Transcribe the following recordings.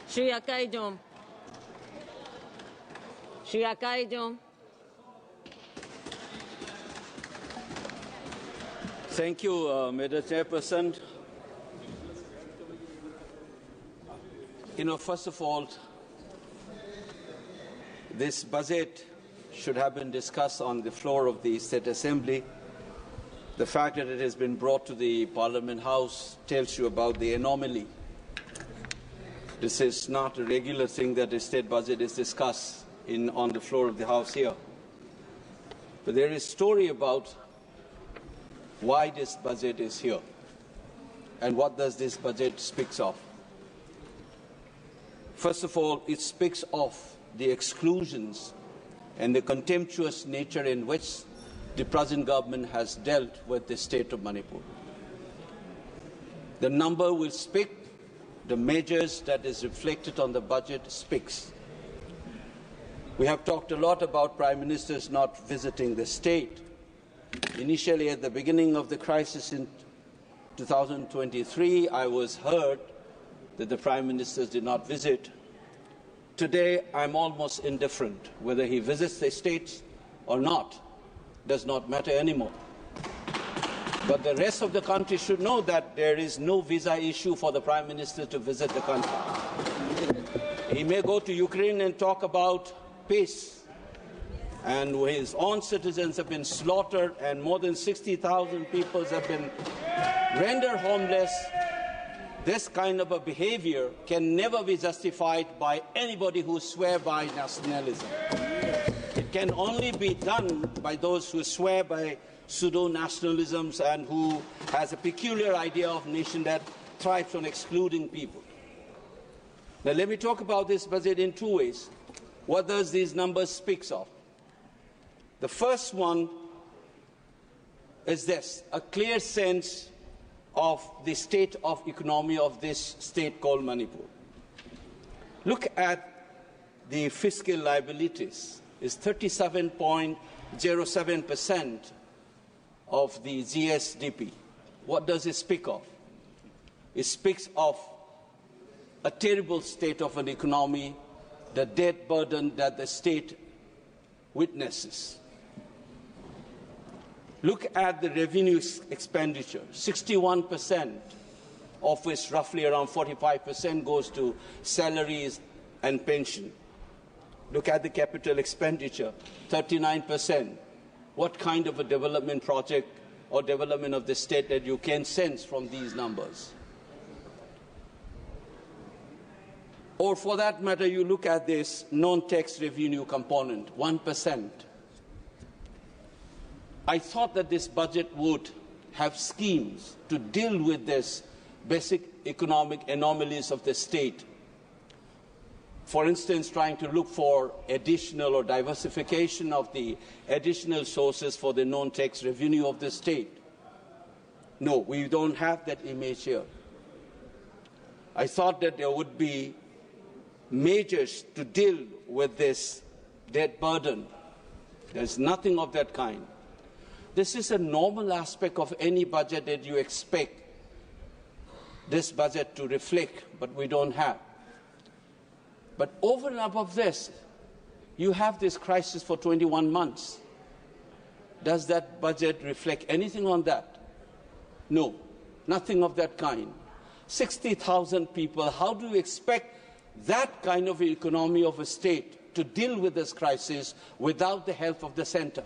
Shri Akoijam. Shri Akoijam. Thank you, Madam Chairperson. First of all, this budget should have been discussed on the floor of the State Assembly. The fact that it has been brought to the Parliament House tells you about the anomaly. This is not a regular thing that the state budget is discussed on the floor of the House here. But there is a story about why this budget is here and what does this budget speak of. First of all, it speaks of the exclusions and the contemptuous nature in which the present government has dealt with the state of Manipur. The number will speak, the measures that is reflected on the budget speaks. We have talked a lot about Prime Ministers not visiting the state. Initially, at the beginning of the crisis in 2023, I was heard that the Prime Ministers did not visit. Today, I'm almost indifferent. Whether he visits the states or not does not matter anymore. But the rest of the country should know that there is no visa issue for the Prime Minister to visit the country. He may go to Ukraine and talk about peace, and his own citizens have been slaughtered and more than 60,000 people have been rendered homeless. This kind of a behavior can never be justified by anybody who swears by nationalism. It can only be done by those who swear by pseudo-nationalisms and who has a peculiar idea of nation that thrives on excluding people. Now let me talk about this budget in two ways. What does these numbers speak of? The first one is this, a clear sense of the state of economy of this state called Manipur. Look at the fiscal liabilities. It's 37.07% of the GSDP. What does it speak of? It speaks of a terrible state of an economy, the debt burden that the state witnesses. Look at the revenue expenditure, 61%, of which roughly around 45% goes to salaries and pension. Look at the capital expenditure, 39%. What kind of a development project or development of the state that you can sense from these numbers? Or for that matter, you look at this non-tax revenue component, 1%. I thought that this budget would have schemes to deal with this basic economic anomalies of the state. For instance, trying to look for additional or diversification of the additional sources for the non-tax revenue of the state. No, we don't have that image here. I thought that there would be measures to deal with this debt burden. There's nothing of that kind. This is a normal aspect of any budget that you expect this budget to reflect, but we don't have. But over and above this, you have this crisis for 21 months. Does that budget reflect anything on that? No, nothing of that kind. 60,000 people, how do you expect that kind of economy of a state to deal with this crisis without the help of the center?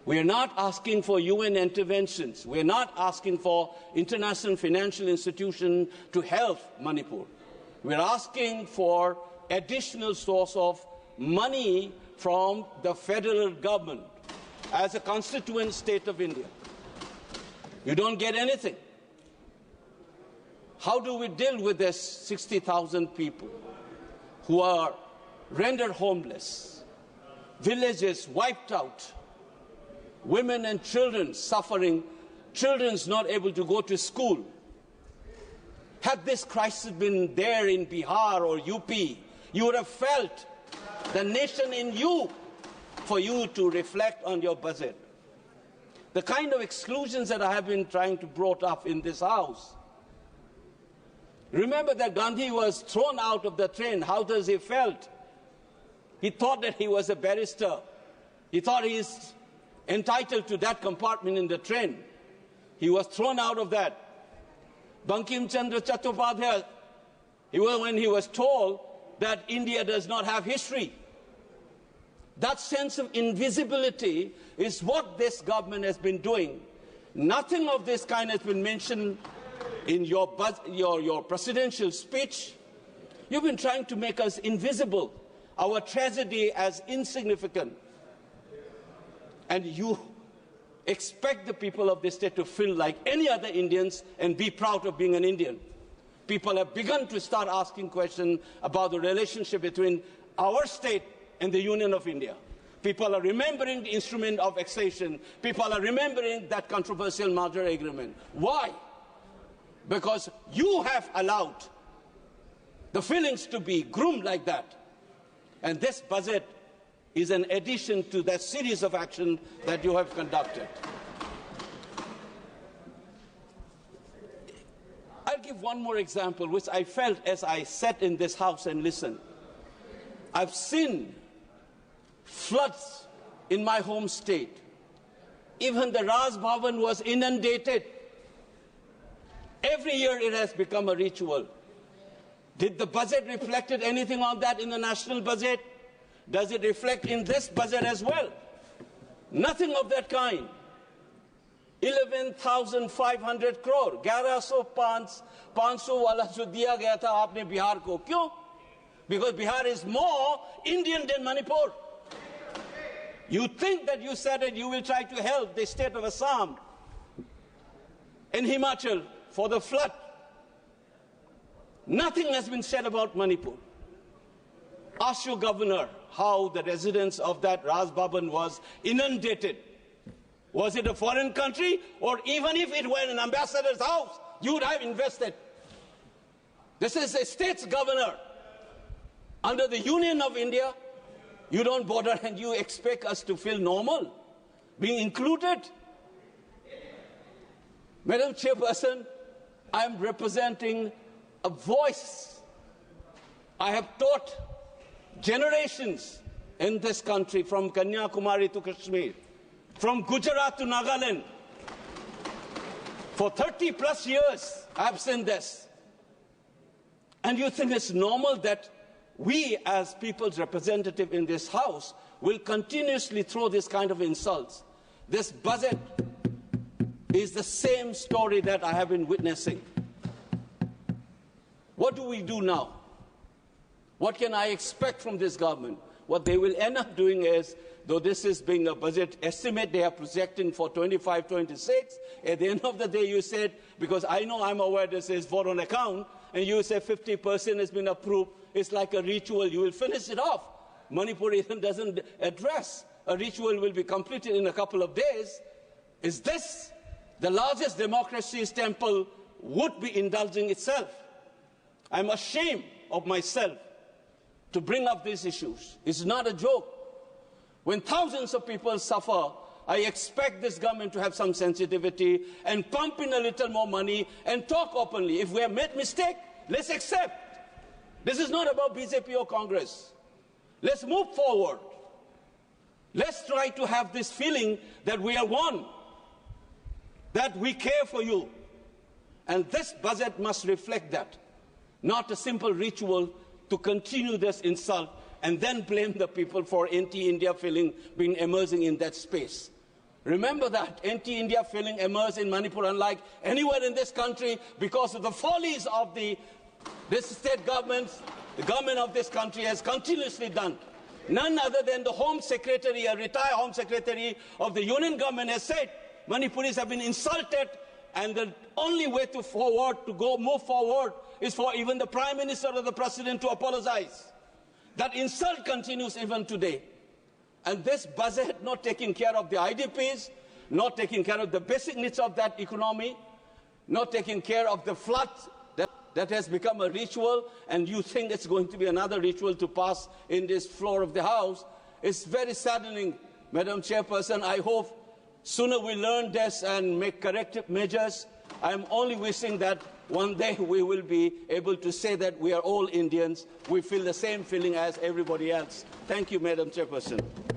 We are not asking for UN interventions. We are not asking for international financial institutions to help Manipur. We are asking for additional source of money from the federal government as a constituent state of India. You don't get anything. How do we deal with this 60,000 people who are rendered homeless, villages wiped out, women and children suffering, children not able to go to school? Had this crisis been there in Bihar or UP, you would have felt the nation in you for you to reflect on your budget. The kind of exclusions that I have been trying to brought up in this House Remember that Gandhi was thrown out of the train. How does he felt? He thought that he was a barrister. He thought he is entitled to that compartment in the train. He was thrown out of that. Bankim Chandra Chattopadhyay, when he was told that India does not have history. That sense of invisibility is what this government has been doing. Nothing of this kind has been mentioned in your presidential speech. You've been trying to make us invisible, our tragedy as insignificant. And you expect the people of this state to feel like any other Indians and be proud of being an Indian. People have begun to start asking questions about the relationship between our state and the Union of India. People are remembering the instrument of accession. People are remembering that controversial merger agreement. Why? Because you have allowed the feelings to be groomed like that. And this budget is an addition to that series of actions that you have conducted. I'll give one more example, which I felt as I sat in this house and listened. I've seen floods in my home state. Even the Raj Bhavan was inundated. Every year it has become a ritual. Did the budget reflect anything on that in the national budget? Does it reflect in this budget as well? Nothing of that kind. 11,500 crore, 11,500 वाला जो दिया गया था आपने बिहार को, क्यों? Because Bihar is more Indian than Manipur. You think that you said that you will try to help the state of Assam and Himachal for the flood. Nothing has been said about Manipur. Ask your governor how the residents of that Raj Bhavan was inundated. Was it a foreign country? Or even if it were an ambassador's house, you would have invested. This is a state's governor. Under the Union of India, you don't bother and you expect us to feel normal, being included. Madam Chairperson, I am representing a voice. I have taught generations in this country, from Kanyakumari to Kashmir, from Gujarat to Nagaland. For 30+ years, I have seen this. And you think it's normal that we, as people's representative in this House, will continuously throw this kind of insults? This budget is the same story that I have been witnessing. What do we do now? What can I expect from this government? What they will end up doing is, though this is being a budget estimate they are projecting for 25-26, at the end of the day you said, because I know I'm aware this is vote on account, and you say 50% has been approved, it's like a ritual, you will finish it off. Manipur even doesn't address. A ritual will be completed in a couple of days. Is this the largest democracy's temple would be indulging itself? I'm ashamed of myself to bring up these issues. It's not a joke. When thousands of people suffer, I expect this government to have some sensitivity and pump in a little more money and talk openly. If we have made mistake, let's accept. This is not about BJP or Congress. Let's move forward. Let's try to have this feeling that we are one, that we care for you. And this budget must reflect that, not a simple ritual to continue this insult and then blame the people for anti-India feeling being emerging in that space. Remember that anti-India feeling emerged in Manipur unlike anywhere in this country because of the follies of this state government. The government of this country has continuously done. None other than the Home Secretary, a retired Home Secretary of the Union government, has said Manipuris have been insulted, and the only way to move forward is for even the Prime Minister or the President to apologize. That insult continues even today. And this budget not taking care of the IDPs, not taking care of the basic needs of that economy, not taking care of the floods that has become a ritual, and you think it's going to be another ritual to pass in this floor of the House. It's very saddening, Madam Chairperson. I hope sooner we learn this and make corrective measures. I'm only wishing that one day we will be able to say that we are all Indians. We feel the same feeling as everybody else. Thank you, Madam Chairperson.